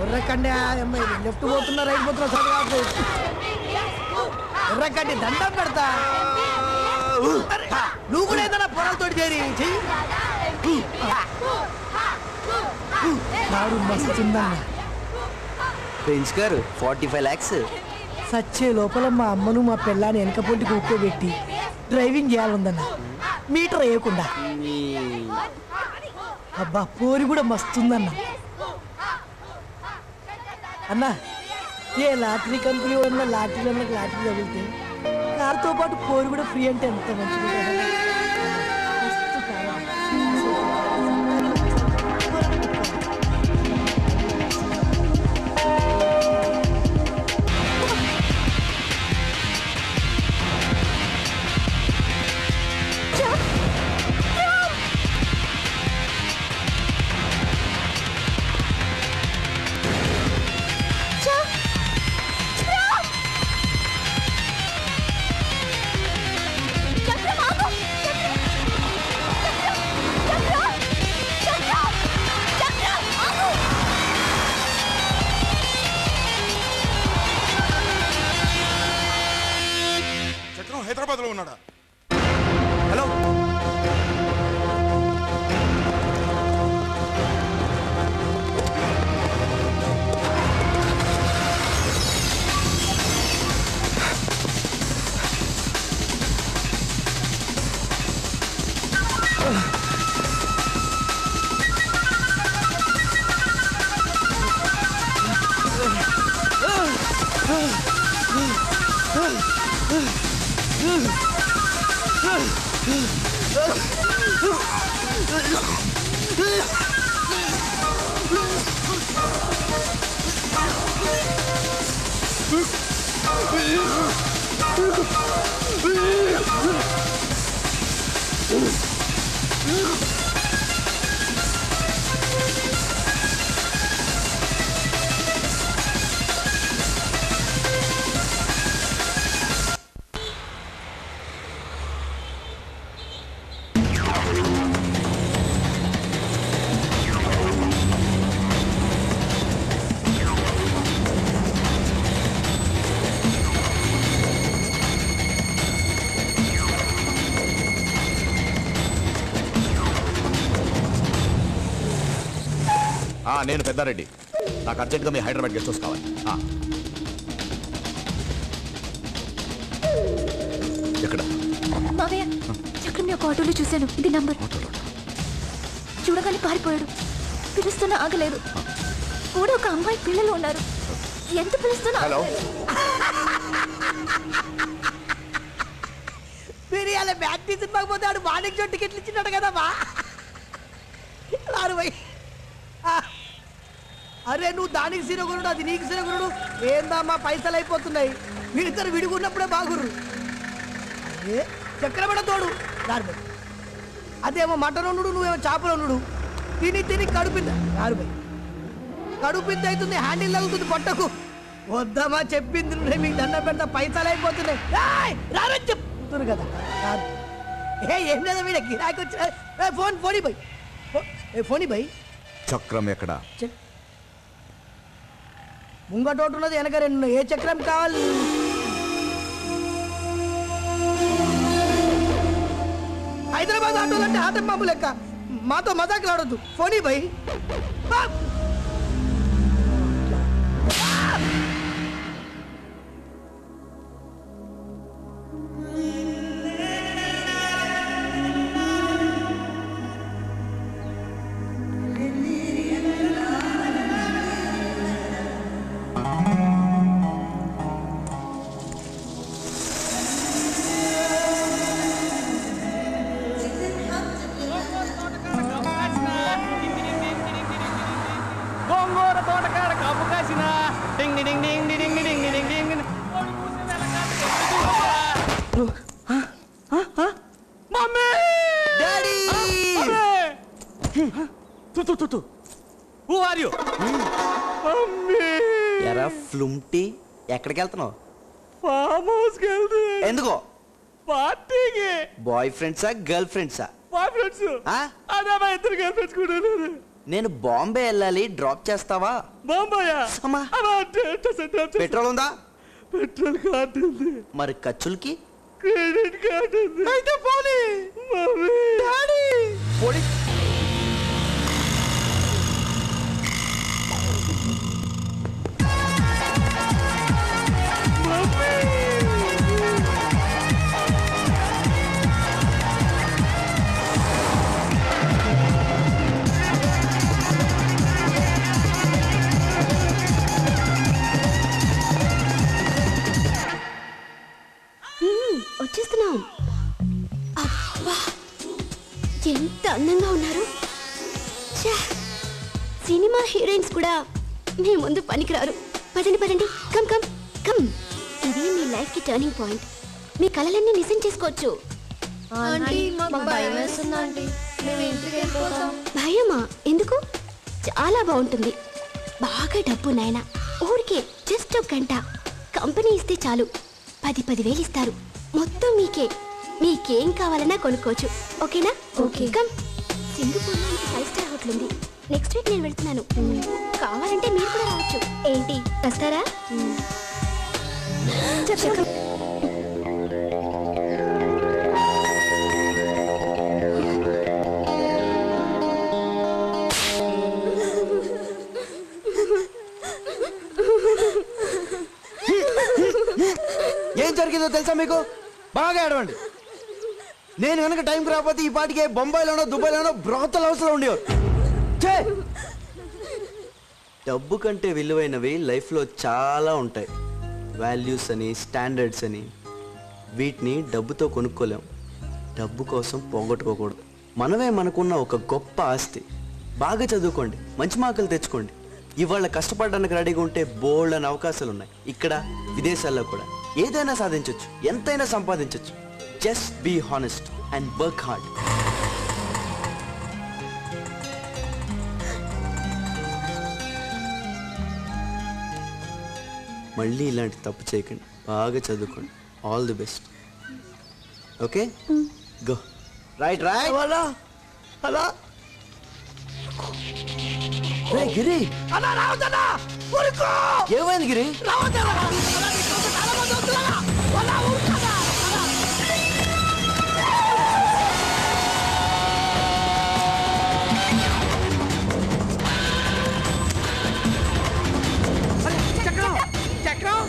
ఉర్రకండి అమ్మాయి లెఫ్ట్ పోతున్నా రైట్ పోతున్నా సరి కావట్లేదు. ఉర్రకండి దండం పెడతా. నువ్వు కూడా ఏదైనా పొలాలతోటి చేరి మస్తుందన్న. Benz car 45 lakhs. సచ్చే లోపల మా అమ్మను మా పిల్లాన్ని వెనక పొంటి కూర్చోబెట్టి డ్రైవింగ్ చేయాలందన్న, మీటర్ వేయకుండా. అబ్బా పోరి కూడా మస్తుందన్న. అన్న ఏ లాటరీ కంపెనీ ఉన్న లాటరీలకు లాటరీ తగిలితే కార్తో పాటు పోరు కూడా ఫ్రీ అంటే ఎంత మంచిగా. హైదరాబాద్ లో ఉన్నాడా? హలో నేను పెద్దారెడ్డి. నాకు అర్జెంట్గా మీ హైదరాబాద్ గెస్ట్ హౌస్ కావాలి. ఎక్కడ? మావయ్య చక్రం ఒక ఆటోలో చూశాను. ఇది నంబర్. చూడగానే పారిపోయాడు. పిలుస్తున్నా ఆగలేదు. కూడా ఒక అమ్మాయి పిల్లలు ఉన్నారు. ఎంత పిలుస్తున్నా. హలో మీరు ఇలా బ్యాగ్ తీసుకుపోతే ఆడు మార్నింగ్ షో టికెట్లు ఇచ్చినాడు కదమ్మా. అరే నువ్వు దానికి సిరగురుడు, అది నీకు సిరగురుడు. ఏందమ్మా పైసలు అయిపోతున్నాయి. వీడిద్దరు విడుగున్నప్పుడే బాగుర్రు. అదే చక్రపడ తోడు దారిపై. అదేమో మటన్ వండు, నువ్వేమో చేపలు వండు. తిని తిని కడుపింది దారిపై. కడుపింది అవుతుంది, హ్యాండిల్ తగ్గుతుంది పొట్టకు. వద్దామా చెప్పింది నువ్వు. మీకు దండ పెడతా, పైసలు అయిపోతున్నాయి. రారని చెప్తున్నారు కదా. ఏం లేదా వీడ గిరాకి వచ్చి phone Fani by Fani by. చక్రం ఎక్కడ? ముంగటోటు ఉన్నది, వెనక రెండు. ఏ చక్రం కావాలి? హైదరాబాద్ ఆటోలు అంటే ఆటం బాంబు లెక్క. మాతో మజాకులు ఆడొద్దు. ఫోనీ బై. ఎరా ఫ్లుమ్టీ, ఎక్కడికి వెళ్తున్నావు? ఫామ్ హౌస్ కి వెళ్తే. ఎందుకో? పార్టీకి. బాయ్ ఫ్రెండ్సా గర్ల్ ఫ్రెండ్సా? Boyfriends. అదే మా ఇద్దరు గర్ల్ ఫ్రెండ్స్ కూడా. నేను బాంబే వెళ్ళాలి, డ్రాప్ చేస్తావా? బాంబాయా? సమా. పెట్రోల్ ఉందా? పెట్రోల్ కార్డు ఉంది, మరి ఖర్చులకి క్రెడిట్ కార్డు ఉంది. అయితే పోనీ. మమ్మీ, డాడీ పోనీ. వచ్చేస్తున్నాం. అబ్బా ఎంత అందంగా ఉన్నారు. ఛా, సినిమా హీరోయిన్స్ కూడా మీ ముందు పనికిరారు. పదండి పదండి, కమ్ కమ్ కమ్. ఇది మీ లైఫ్ కి టర్నింగ్ పాయింట్. మీ కలలన్నీ నిజం చేసుకోవచ్చు. భయమా? ఎందుకు? చాలా బాగుంటుంది. బాగా డబ్బు నాయన. ఊరికే జస్ట్ ఒక గంట కంపెనీ ఇస్తే చాలు, 10,000 ఇస్తారు. మొత్తం మీకే. మీకేం కావాలన్నా కొనుక్కోవచ్చు. ఓకేనా? ఓకే. కమ్. సింగపూర్లో 5 స్టార్ హోటల్ ఉంది. నెక్స్ట్ వీక్ నేను వెళ్తున్నాను. కావాలంటే మీరు కూడా రావచ్చు. ఏంటి, వస్తారా? ఏం జరిగిందో తెలుసా మీకు? బాగా ఏడవండి. నేను కనుక టైంకి రాకపోతే ఈ పాటికే బొంబాయిలోనో దుబాయ్లోనో బ్రోతల్ హౌస్లో ఉండేవారు. డబ్బు కంటే విలువైనవి లైఫ్లో చాలా ఉంటాయి. వాల్యూస్ అని, స్టాండర్డ్స్ అని. వీటిని డబ్బుతో కొనుక్కోలేం. డబ్బు కోసం పోగొట్టుకోకూడదు. మనమే మనకున్న ఒక గొప్ప ఆస్తి. బాగా చదువుకోండి, మంచి మార్కులు తెచ్చుకోండి. ఇవాళ కష్టపడడానికి రెడీగా ఉంటే బోల్డ్ అని అవకాశాలు ఉన్నాయి. ఇక్కడ విదేశాల్లో కూడా ఏదైనా సాధించవచ్చు, ఎంతైనా సంపాదించవచ్చు. Just be honest and work hard. మళ్ళీ ఇలాంటి తప్పు చేయకండి. బాగా చదువుకోండి. All the best. Okay, go. Right right. అలా అలా గిరి, అలా రావద్దన్నా. ఊరుకో. ఏమైంది గిరి? రావద్దన్నా. అలా నీకు చాలా మంది వస్తున్నారా? అలా ఊరుకోదా. చక్రం చక్రం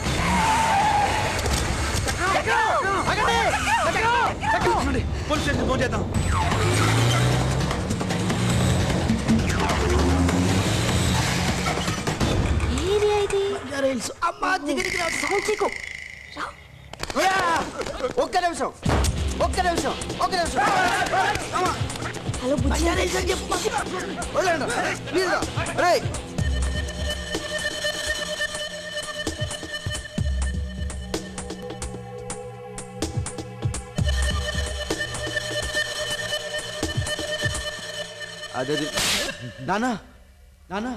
పోలీస్ స్టేషన్ ఫోన్ చేద్దాం. అమ్మా దగ్గరికి రా. ఒక్క నిమిషం, ఒక్క నిమిషం, ఒక్క నిమిషం. హలో బుజ్జి, చెప్పు. అదే నానా నానా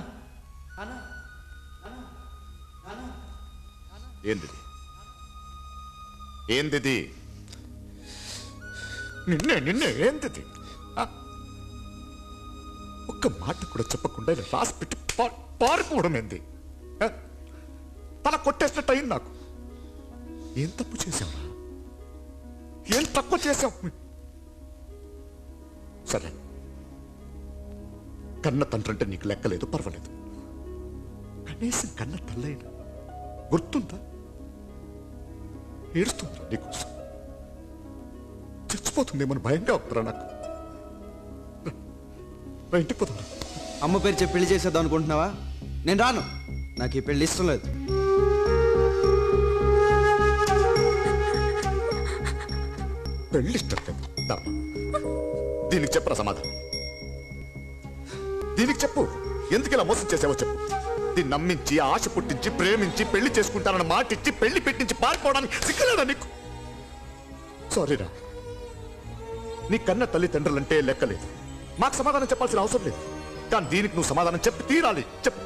నానా. ఏందిది? ఏందిది? నిన్నే నిన్నే ఏందిది? ఒక్క మాట కూడా చెప్పకుండా ఇలా రాసి పెట్టి పారిపోవడం ఏంది? తల కొట్టేసినట్టు అయింది నాకు. ఏం తప్పు చేశావురా? ఏం తక్కువ చేశావు? సరే, కన్న తండ్రి అంటే నీకు లెక్కలేదు, పర్వాలేదు. కనీసం కన్న తల్లైనా గుర్తుందా? ఏడుస్తుందా నీకోసం? చచ్చిపోతుందేమని భయంగా ఉందిరా నాకు. ఇంటికి పోతున్నా. అమ్మ పేరు చెప్పి పెళ్లి చేసేద్దాం అనుకుంటున్నావా? నేను రాను. నాకు ఈ పెళ్లి ఇష్టం లేదు. పెళ్లి ఇష్టం లేదు. దీనికి చెప్పరా సమాధానం? దీనికి చెప్పు. ఎందుకు ఇలా మోసం చేసావో చెప్పు. దీన్ని నమ్మించి, ఆశ పుట్టించి, ప్రేమించి, పెళ్లి చేసుకుంటానని మాటిచ్చి, పెళ్లి పెట్టించి పారిపోవడానికి సిగ్గులేదా నీకు? సారీరా. నీ కన్న తల్లిదండ్రులంటే లెక్కలేదు. మాకు సమాధానం చెప్పాల్సిన అవసరం లేదు. కానీ దీనికి నువ్వు సమాధానం చెప్పి తీరాలి. చెప్పు.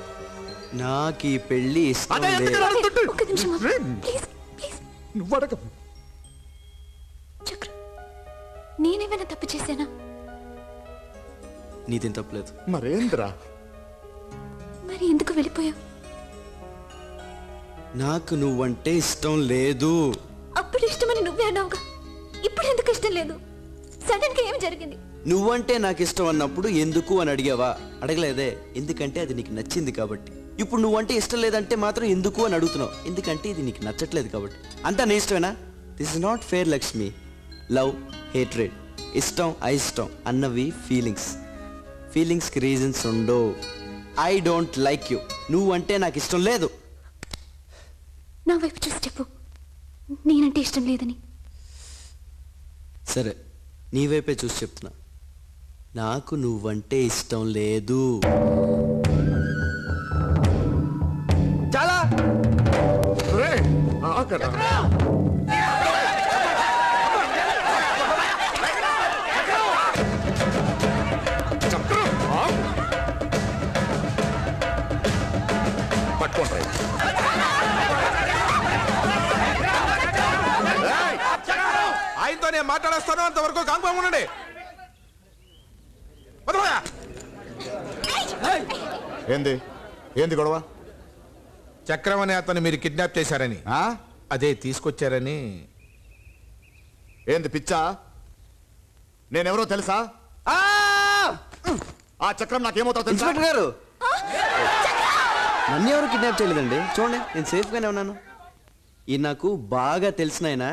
నాకు ఈ పెళ్లి ఇష్టం నువ్వు అడగ. చక్ర, నేనేమైనా తప్పు చేశానా? నీదేం తప్పలేదు. మరేంద్రా? మరి ఎందుకు వెళ్ళిపోయావు? నాకు నువ్వంటే ఇష్టం లేదు. అప్పుడు ఇష్టమని నువ్వే అన్నావుగా, ఇప్పుడు ఎందుకు ఇష్టం లేదు? సడన్ గా ఏం జరిగింది? నువ్వంటే నాకు ఇష్టం అన్నప్పుడు ఎందుకు అని అడిగావా? అడగలేదే, ఎందుకంటే అది నీకు నచ్చింది కాబట్టి. ఇప్పుడు నువ్వంటే ఇష్టం లేదంటే మాత్రం ఎందుకు అని అడుగుతున్నావు, ఎందుకంటే ఇది నీకు నచ్చట్లేదు కాబట్టి. అంతా నీ ఇష్టమేనా? This is not fair Lakshmi. Love, hatred, ఇష్టం అయిష్టం అన్నవి ఫీలింగ్స్. ఫీలింగ్స్కి రీజన్స్ ఉండవు. I don't like you. నువ్వంటే నాకు ఇష్టం లేదు. నా వైపు చూసి చెప్పు, నేనంటే ఇష్టం లేదని. సరే, నీ వైపే చూసి చెప్తున్నా. నాకు నువ్వంటే ఇష్టం లేదు. చాలా రేయ్, ఆగరా. చక్రం, ఆగు. పట్టుకోండి. ఆయనతో నేను మాట్లాడేస్తాను, అంతవరకు కాంపం ఉండండి. ఏంది ఏంది గొడవ? చక్రం అనే అతను మీరు కిడ్నాప్ చేశారని, అదే తీసుకొచ్చారని. ఏంది పిచ్చా? నేనెవరో తెలుసా? ఆ చక్రం నాకేమవుతావు తెలుసా? ఇన్స్పెక్టర్ గారు, నన్ను ఎవరు కిడ్నాప్ చేయలేదండి. చూడండి, నేను సేఫ్గానే ఉన్నాను. ఈ నాకు బాగా తెలిసిన ఆయన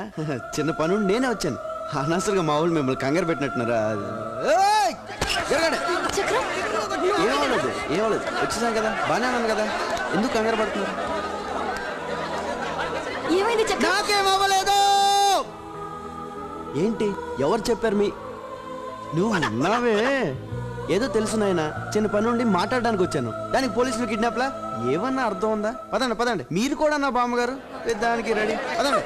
చిన్న పని నేనే వచ్చాను. అనవసరంగా మా వాళ్ళు మిమ్మల్ని కంగారు పెట్టినట్టున్నారా? ఏమవలేదు, ఏమవలేదు. వచ్చేసాను కదా, బాగానే ఉన్నాను కదా, ఎందుకు కంగారు పడుతున్నారు? ఏమైంది చక్రం? నాకేమవ్వలేదు. ఏంటి, ఎవరు చెప్పారు? నువ్వు అన్నావే ఏదో తెలుసు నాయన, చిన్న పని నుండి మాట్లాడడానికి వచ్చాను, దానికి పోలీసులు కిడ్నాప్లా? ఏమన్నా అర్థం ఉందా? పదండి పదండి, మీరు కూడా నా బామ్మగారు దానికి రెడీ. పదండి.